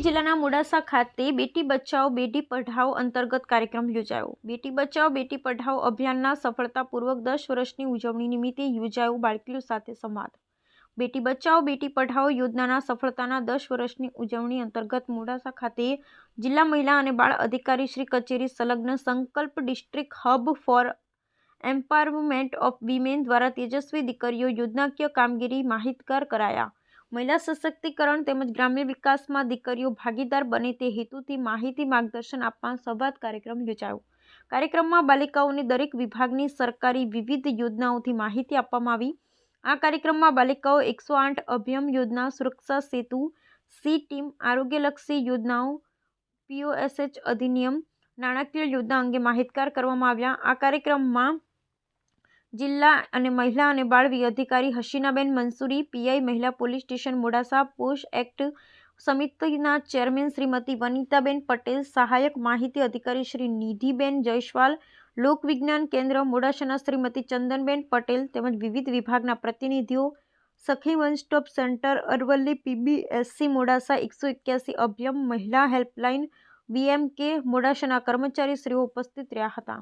જિલ્લાના મોડાસા ખાતે બેટી બચાવો બેટી પઢાઓ અંતર્ગત કાર્યક્રમ યોજાયો। બેટી બચાવો બેટી પઢાઓ અભિયાનના સફળતાપૂર્વક 10 વર્ષની ઉજવણી નિમિત્તે યોજાયો બાળકીઓ સાથે સંવાદ। બેટી બચાવો બેટી પઢાઓ યોજનાના સફળતાના 10 વર્ષની ઉજવણી અંતર્ગત મોડાસા ખાતે જિલ્લા મહિલા અને બાળ અધિકારી શ્રી કચેરી સંલગ્ન સંકલ્પ district hub four empowerment of women દ્વારા તેજસ્વી દીકરીઓ યોજનાકીય કામગીરી માહિતગાર કરાયા। મહિલા સશક્તિકરણ તેમજ ગ્રામ્ય વિકાસમાં દીકરીઓ ભાગીદાર બને તે હેતુથી માહિતી માર્ગદર્શન આપવા સંવાદ કાર્યક્રમ યોજાયો। કાર્યક્રમમાં બાલિકાઓને દરેક વિભાગની સરકારી વિવિધ યોજનાઓથી માહિતી આપવામાં આવી। આ કાર્યક્રમમાં બાલિકાઓ 108 અભયમ યોજના, સુરક્ષા સેતુ, સી ટીમ, આરોગ્યલક્ષી યોજનાઓ, POSH અધિનિયમ, નાણાકીય યોજના અંગે માહિતગાર કરવામાં આવ્યા। આ કાર્યક્રમમાં જિલ્લા અને મહિલા અને બાળ અધિકારી હસીનાબેન મંસૂરી, પીઆઈ મહિલા police station Modasa, post act સમિતિના ચેરમેન શ્રીમતી વનિતાબેન પટેલ, સહાયક માહિતી અધિકારી શ્રી નિધિબેન જયસ્વાલ, લોક વિજ્ઞાન કેન્દ્ર મોડાસાના શ્રીમતી ચંદનબેન પટેલ તેમજ વિવિધ વિભાગના પ્રતિનિધિઓ, સખી one stop centre Aravalli, PBSC Modasa, 181 Abhayam મહિલા હેલ્પલાઇન, VMK મોડાસાના કર્મચારીશ્રીઓ ઉપસ્થિત રહ્યા હતા।